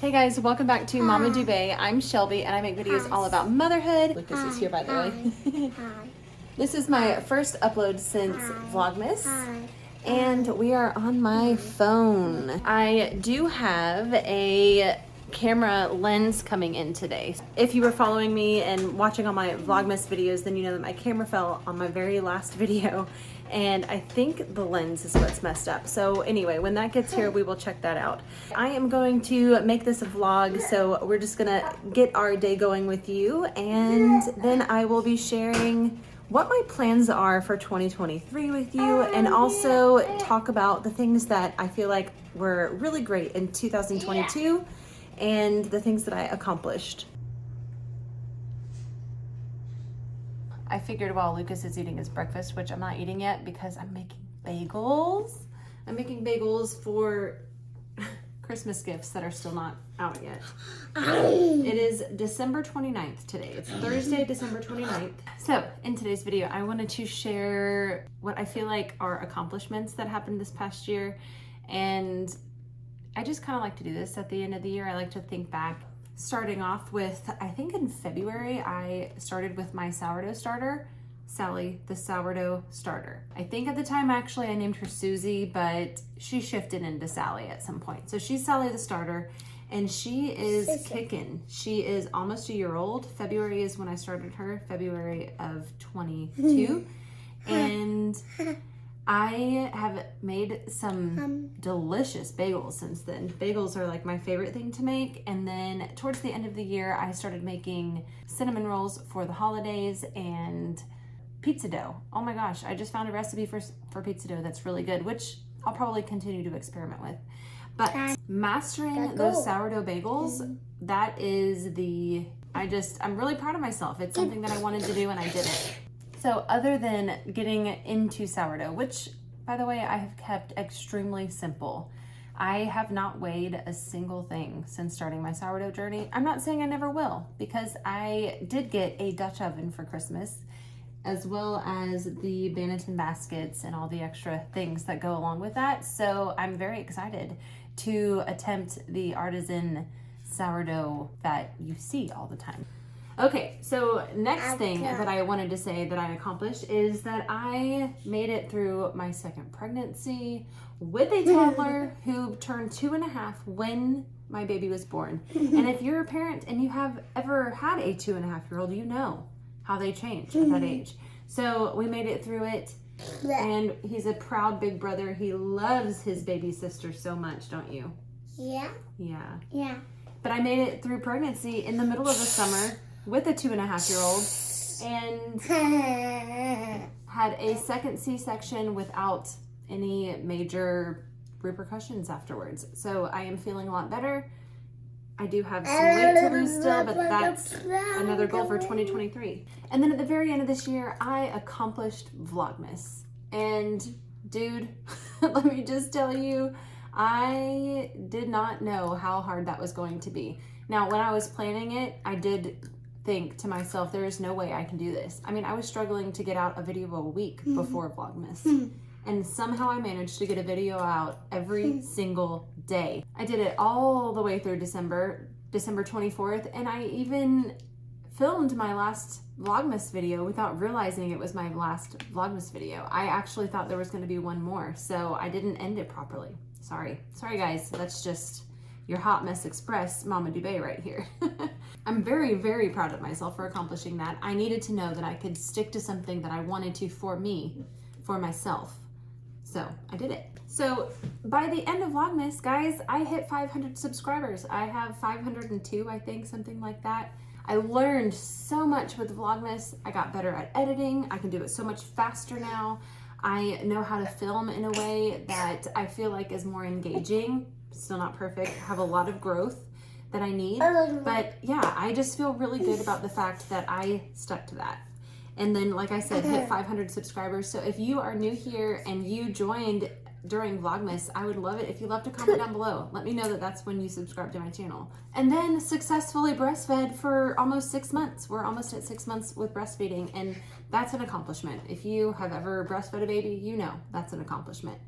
Hey guys, welcome back to Mama Dubay. I'm Shelby and I make videos all about motherhood. Lucas is here, by the way. This is my first upload since Vlogmas and we are on my phone. I do have a camera lens coming in today. If you were following me and watching all my Vlogmas videos, then you know that my camera fell on my very last video and I think the lens is what's messed up. So anyway, when that gets here, we will check that out. I am going to make this a vlog, so we're just gonna get our day going with you, and then I will be sharing what my plans are for 2023 with you, and also talk about the things that I feel like were really great in 2022 and the things that I accomplished. I figured while Lucas is eating his breakfast, which I'm not eating yet because I'm making bagels. I'm making bagels for Christmas gifts that are still not out yet. It is December 29th today. It's Thursday, December 29th. So in today's video, I wanted to share what I feel like are accomplishments that happened this past year. And I just kind of like to do this at the end of the year. I like to think back. Starting off with, I think in February, I started with my sourdough starter, Sally, the sourdough starter. I think at the time, actually, I named her Susie, but she shifted into Sally at some point. So she's Sally the starter, and she is kicking. She is almost a year old. February is when I started her, February of 22. And I have made some delicious bagels since then. Bagels are like my favorite thing to make. And then towards the end of the year, I started making cinnamon rolls for the holidays and pizza dough. Oh my gosh, I just found a recipe for pizza dough that's really good, which I'll probably continue to experiment with. But mastering those sourdough bagels, that is I'm really proud of myself. It's something that I wanted to do and I did it. So other than getting into sourdough, which by the way, I have kept extremely simple. I have not weighed a single thing since starting my sourdough journey. I'm not saying I never will, because I did get a Dutch oven for Christmas, as well as the Banneton baskets and all the extra things that go along with that. So I'm very excited to attempt the artisan sourdough that you see all the time. Okay, so next thing that I wanted to say that I accomplished is that I made it through my second pregnancy with a toddler who turned 2.5 when my baby was born. And if you're a parent and you have ever had a 2.5-year-old, you know how they change at that age. So we made it through it, and he's a proud big brother. He loves his baby sister so much, don't you? Yeah. Yeah. Yeah. But I made it through pregnancy in the middle of the summer with a 2.5-year-old and had a second C-section without any major repercussions afterwards. So I am feeling a lot better. I do have some weight to lose still, but that's another goal for 2023. And then at the very end of this year, I accomplished Vlogmas. And dude, let me just tell you, I did not know how hard that was going to be. Now, when I was planning it, I did think to myself, there is no way I can do this. I mean, I was struggling to get out a video a week before Vlogmas. And somehow I managed to get a video out every single day. I did it all the way through December 24th, and I even filmed my last Vlogmas video without realizing it was my last Vlogmas video. I actually thought there was going to be one more, so I didn't end it properly. Sorry guys, that's just your Hot Mess Express Mama Dubay right here. I'm very, very proud of myself for accomplishing that. I needed to know that I could stick to something that I wanted to for me, for myself. So I did it. So by the end of Vlogmas, guys, I hit 500 subscribers. I have 502, I think, something like that. I learned so much with Vlogmas. I got better at editing. I can do it so much faster now. I know how to film in a way that I feel like is more engaging. Still not perfect, have a lot of growth that I need. But yeah, I just feel really good about the fact that I stuck to that. And then, like I said, hit 500 subscribers. So if you are new here and you joined during Vlogmas, I would love it if you left a comment down below. Let me know that that's when you subscribe to my channel. And then successfully breastfed for almost 6 months. We're almost at 6 months with breastfeeding, and that's an accomplishment. If you have ever breastfed a baby, you know that's an accomplishment.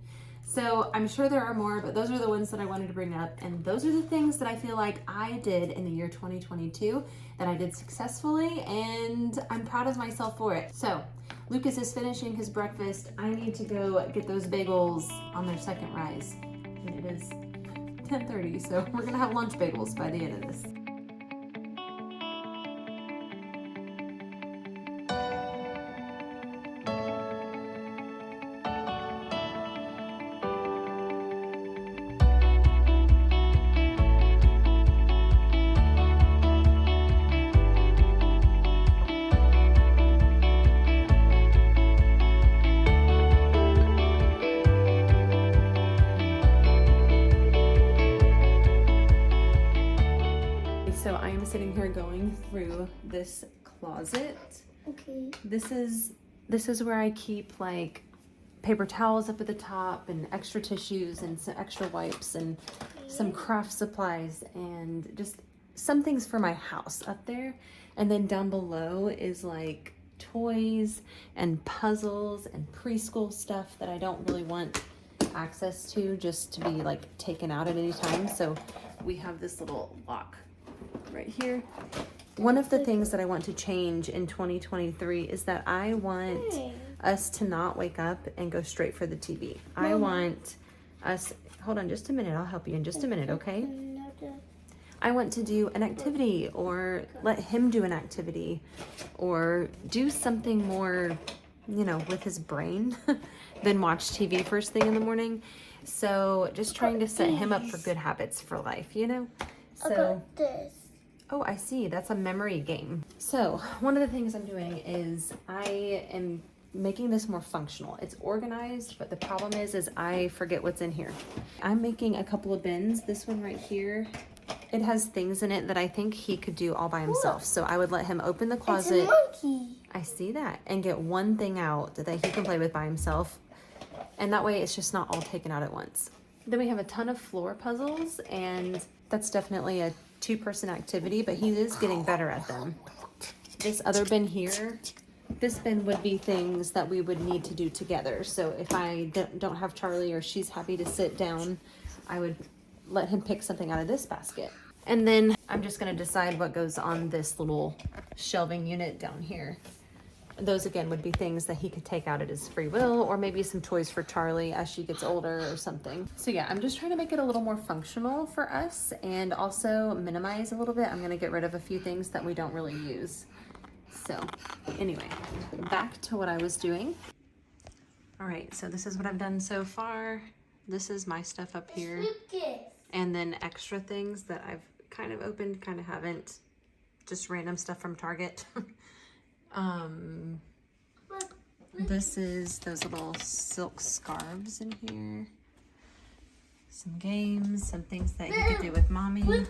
So I'm sure there are more, but those are the ones that I wanted to bring up. And those are the things that I feel like I did in the year 2022 that I did successfully, and I'm proud of myself for it. So Lucas is finishing his breakfast. I need to go get those bagels on their second rise. And it is 10:30, so we're gonna have lunch bagels by the end of this. So I am sitting here going through this closet. Okay. This is where I keep like paper towels up at the top and extra tissues and some extra wipes and some craft supplies and just some things for my house up there. And then down below is like toys and puzzles and preschool stuff that I don't really want access to just to be like taken out at any time. So we have this little lock right here. One of the things that I want to change in 2023 is that I want us to not wake up and go straight for the TV. Mama. I want us, hold on just a minute, I'll help you in just a minute, okay? I want to do an activity or let him do an activity or do something more, you know, with his brain than watch TV first thing in the morning. So just trying to set him up for good habits for life, you know? So this. Oh, I see. That's a memory game. So one of the things I'm doing is I am making this more functional. It's organized, but the problem is I forget what's in here. I'm making a couple of bins. This one right here, it has things in it that I think he could do all by himself. So I would let him open the closet. It's a monkey. I see that. And get one thing out that he can play with by himself. And that way it's just not all taken out at once. Then we have a ton of floor puzzles, and that's definitely a two-person activity, but he is getting better at them. This other bin here, this bin would be things that we would need to do together. So if I don't have Charlie or she's happy to sit down, I would let him pick something out of this basket. And then I'm just gonna decide what goes on this little shelving unit down here. Those again would be things that he could take out at his free will, or maybe some toys for Charlie as she gets older or something. So yeah, I'm just trying to make it a little more functional for us and also minimize a little bit. I'm gonna get rid of a few things that we don't really use. So anyway, back to what I was doing. All right, so this is what I've done so far. This is my stuff up here. And then extra things that I've kind of opened, kind of haven't. Just random stuff from Target. This is those little silk scarves in here. Some games, some things that you could do with mommy.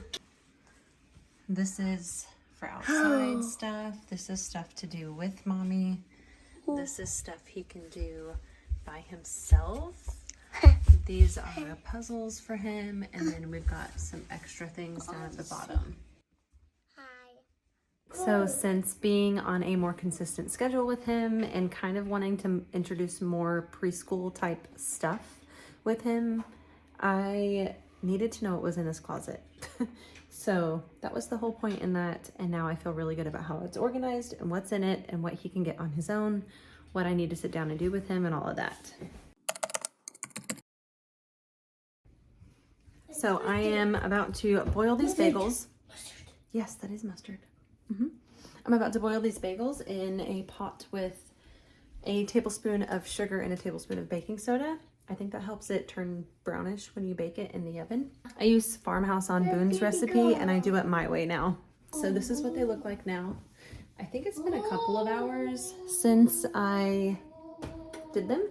This is for outside stuff. This is stuff to do with mommy. This is stuff he can do by himself. These are puzzles for him. And then we've got some extra things down at the bottom. So since being on a more consistent schedule with him and kind of wanting to introduce more preschool type stuff with him, I needed to know what was in this closet. So that was the whole point in that. And now I feel really good about how it's organized and what's in it and what he can get on his own, what I need to sit down and do with him and all of that. So I am about to boil these bagels. Yes, that is mustard. I'm about to boil these bagels in a pot with a tablespoon of sugar and a tablespoon of baking soda. I think that helps it turn brownish when you bake it in the oven. I use Farmhouse on Boone's recipe and I do it my way now. So this is what they look like now. I think it's been a couple of hours since I did them.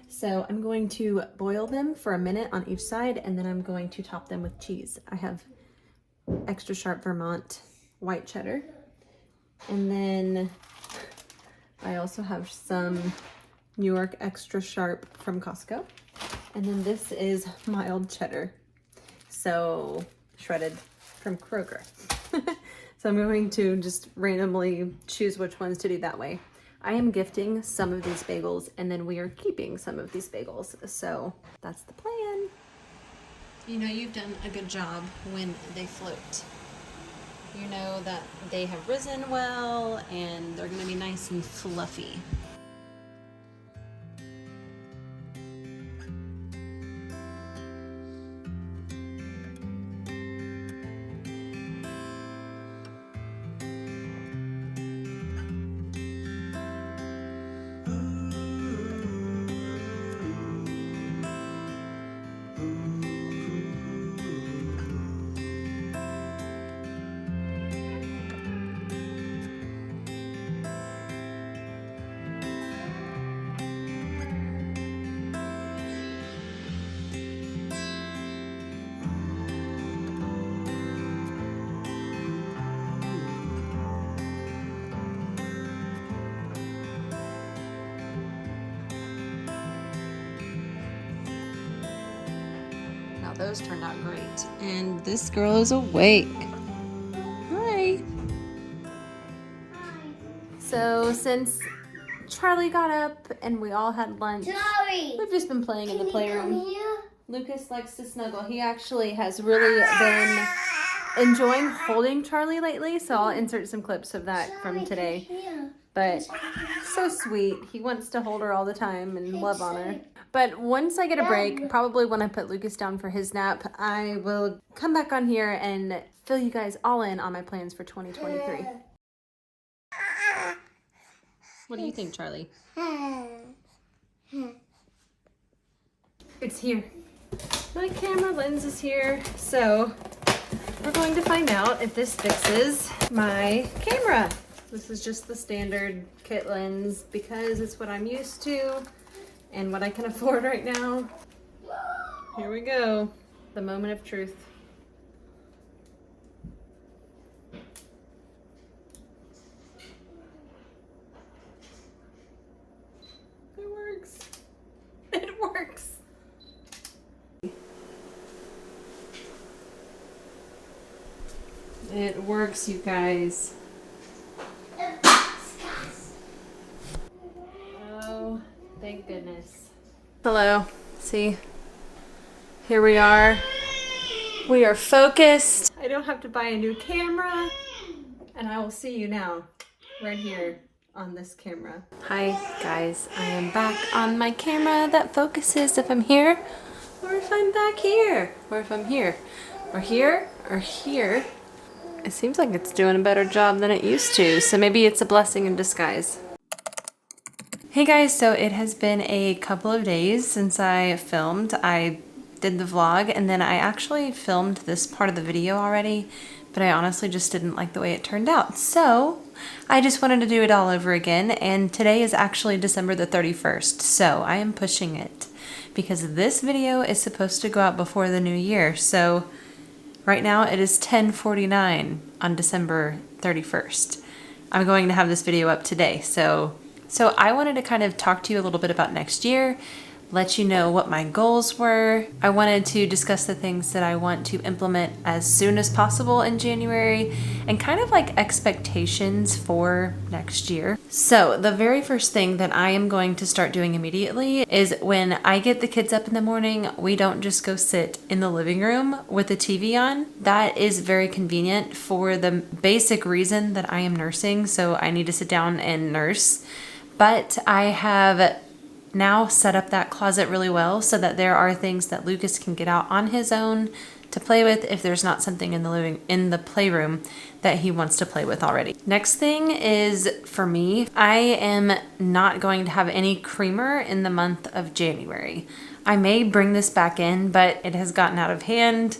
So I'm going to boil them for a minute on each side and then I'm going to top them with cheese. I have extra sharp Vermont white cheddar. And then I also have some New York extra sharp from Costco. And then this is mild cheddar. So shredded from Kroger. So I'm going to just randomly choose which ones to do that way. I am gifting some of these bagels, and then we are keeping some of these bagels. So that's the plan. You know you've done a good job when they float. You know that they have risen well, and they're gonna be nice and fluffy. Those turned out great. And this girl is awake. Hi. So since Charlie got up and we all had lunch, we've just been playing in the playroom. Lucas likes to snuggle. He actually has really been enjoying holding Charlie lately, so I'll insert some clips of that from today. But so sweet. He wants to hold her all the time and love on her. But once I get a break, probably when I put Lucas down for his nap, I will come back on here and fill you guys all in on my plans for 2023. What do you think, Charlie? It's here. My camera lens is here. So we're going to find out if this fixes my camera. This is just the standard kit lens because it's what I'm used to and what I can afford right now. Here we go. The moment of truth. It works. It works. It works, you guys. Oh, thank goodness. Hello. See? Here we are. We are focused. I don't have to buy a new camera. And I will see you now, right here on this camera. Hi, guys. I am back on my camera that focuses if I'm here, or if I'm back here, or if I'm here, or here, or here. It seems like it's doing a better job than it used to, so maybe it's a blessing in disguise. Hey guys, so it has been a couple of days since I filmed. I did the vlog and then I actually filmed this part of the video already, but I honestly just didn't like the way it turned out. So I just wanted to do it all over again, and today is actually December the 31st, so I am pushing it because this video is supposed to go out before the new year. So right now it is 10:49 on December 31st. I'm going to have this video up today, so I wanted to kind of talk to you a little bit about next year, let you know what my goals were. I wanted to discuss the things that I want to implement as soon as possible in January and kind of like expectations for next year. So the very first thing that I am going to start doing immediately is when I get the kids up in the morning, we don't just go sit in the living room with the TV on. That is very convenient for the basic reason that I am nursing, so I need to sit down and nurse. But I have now set up that closet really well so that there are things that Lucas can get out on his own to play with if there's not something in the playroom that he wants to play with already. Next thing is for me, I am not going to have any creamer in the month of January. I may bring this back in, but it has gotten out of hand.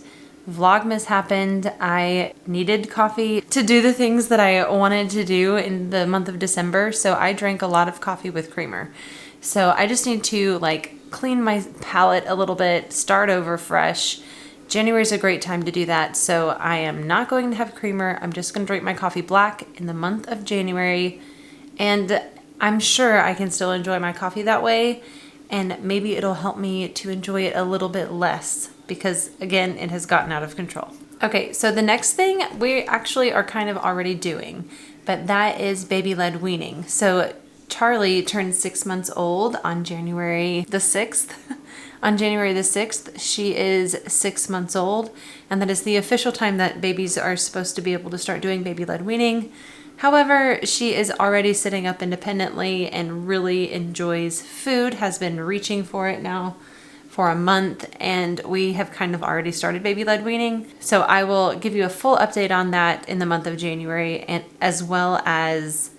Vlogmas happened. I needed coffee to do the things that I wanted to do in the month of December, so I drank a lot of coffee with creamer. So I just need to like clean my palate a little bit, start over fresh. January is a great time to do that, so I am not going to have creamer. I'm just going to drink my coffee black in the month of January, and I'm sure I can still enjoy my coffee that way, and maybe it'll help me to enjoy it a little bit less because, again, it has gotten out of control. Okay, so the next thing we actually are kind of already doing, but that is baby-led weaning. So Charlie turned 6 months old on January the 6th. On January the 6th, she is 6 months old, and that is the official time that babies are supposed to be able to start doing baby-led weaning. However, she is already sitting up independently and really enjoys food, has been reaching for it now for a month, and we have kind of already started baby-led weaning. So I will give you a full update on that in the month of January, and as well as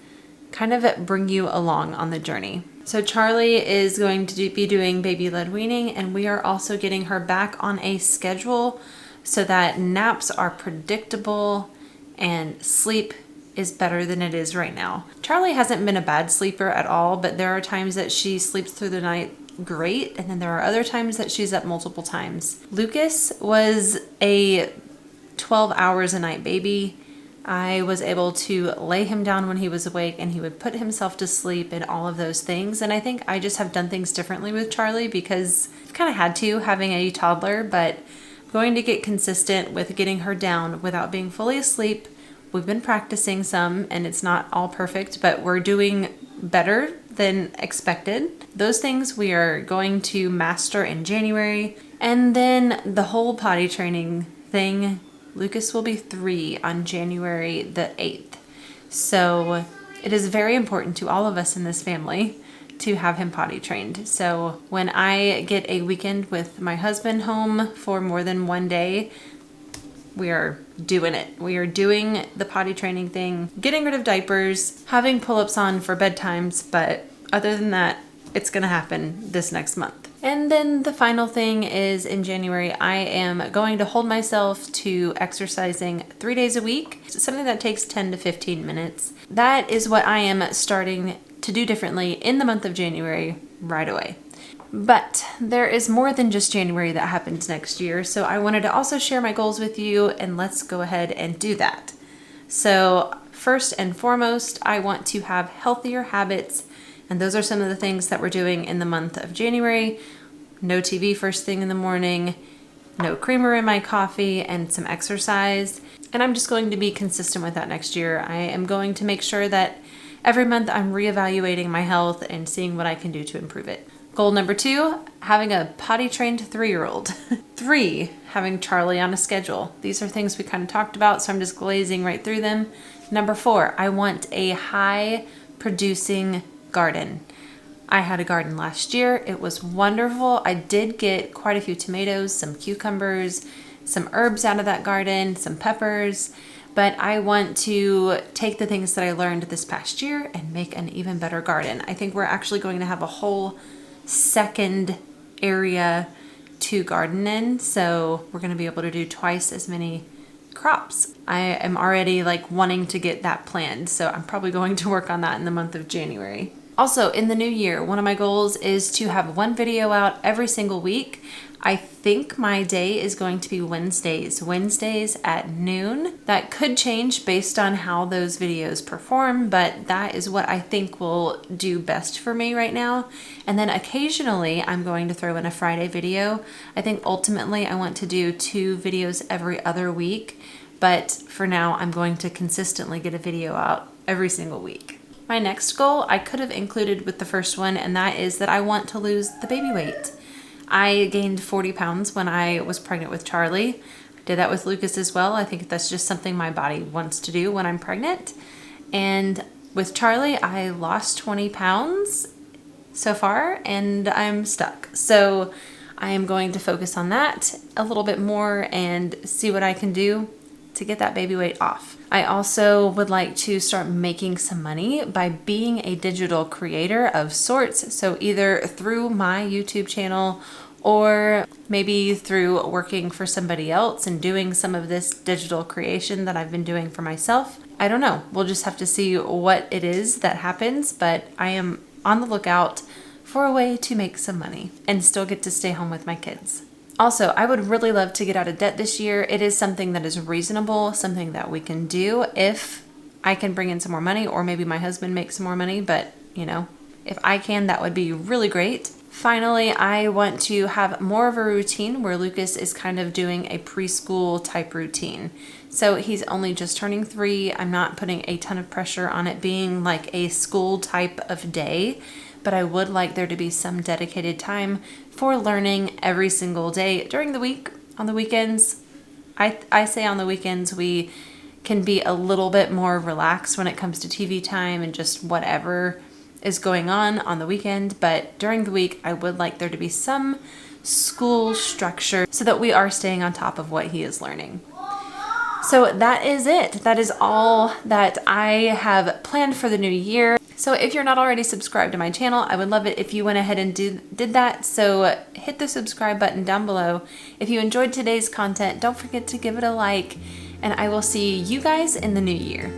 kind of bring you along on the journey. So Charlie is going to be doing baby-led weaning, and we are also getting her back on a schedule so that naps are predictable and sleep is better than it is right now. Charlie hasn't been a bad sleeper at all, but there are times that she sleeps through the night great, and then there are other times that she's up multiple times. Lucas was a 12 hours a night baby. I was able to lay him down when he was awake, and he would put himself to sleep and all of those things. And I think I just have done things differently with Charlie because I've kind of had to, having a toddler, but I'm going to get consistent with getting her down without being fully asleep. We've been practicing some, and it's not all perfect, but we're doing better than expected. Those things we are going to master in January. And then the whole potty training thing, Lucas will be 3 on January the 8th. So it is very important to all of us in this family to have him potty trained. So when I get a weekend with my husband home for more than one day, we are doing it. We are doing the potty training thing, getting rid of diapers, having pull-ups on for bedtimes, but other than that, it's gonna happen this next month. And then the final thing is in January, I am going to hold myself to exercising 3 days a week. It's something that takes 10 to 15 minutes. That is what I am starting to do differently in the month of January right away. But there is more than just January that happens next year, so I wanted to also share my goals with you, and let's go ahead and do that. So first and foremost, I want to have healthier habits, and those are some of the things that we're doing in the month of January. No TV first thing in the morning, no creamer in my coffee, and some exercise. And I'm just going to be consistent with that next year. I am going to make sure that every month I'm reevaluating my health and seeing what I can do to improve it. Goal number 2, having a potty trained 3-year-old. 3, having Charlie on a schedule. These are things we kind of talked about, so I'm just glazing right through them. Number 4, I want a high producing garden. I had a garden last year. It was wonderful. I did get quite a few tomatoes, some cucumbers, some herbs out of that garden, some peppers, but I want to take the things that I learned this past year and make an even better garden. I think we're actually going to have a whole second area to garden in, so we're going to be able to do twice as many crops. I am already wanting to get that planned, so I'm probably going to work on that in the month of January. Also, in the new year, one of my goals is to have one video out every single week. I think my day is going to be Wednesdays at noon. That could change based on how those videos perform, but that is what I think will do best for me right now. And then occasionally I'm going to throw in a Friday video. I think ultimately I want to do 2 videos every other week, but for now I'm going to consistently get a video out every single week. My next goal I could have included with the first one, and that is that I want to lose the baby weight. I gained 40 pounds when I was pregnant with Charlie. I did that with Lucas as well. I think that's just something my body wants to do when I'm pregnant. And with Charlie, I lost 20 pounds so far, and I'm stuck. So I am going to focus on that a little bit more and see what I can do to get that baby weight off. I also would like to start making some money by being a digital creator of sorts. So either through my YouTube channel or maybe through working for somebody else and doing some of this digital creation that I've been doing for myself. I don't know. We'll just have to see what it is that happens, but I am on the lookout for a way to make some money and still get to stay home with my kids. Also, I would really love to get out of debt this year. It is something that is reasonable, something that we can do if I can bring in some more money, or maybe my husband makes some more money, but if I can, that would be really great. Finally, I want to have more of a routine where Lucas is kind of doing a preschool type routine. So he's only just turning 3. I'm not putting a ton of pressure on it being like a school type of day, but I would like there to be some dedicated time for learning every single day during the week. On the weekends, I say on the weekends we can be a little bit more relaxed when it comes to TV time and just whatever is going on the weekend. But during the week, I would like there to be some school structure so that we are staying on top of what he is learning. So that is it. That is all that I have planned for the new year. So if you're not already subscribed to my channel, I would love it if you went ahead and did that. So hit the subscribe button down below. If you enjoyed today's content, don't forget to give it a like, and I will see you guys in the new year.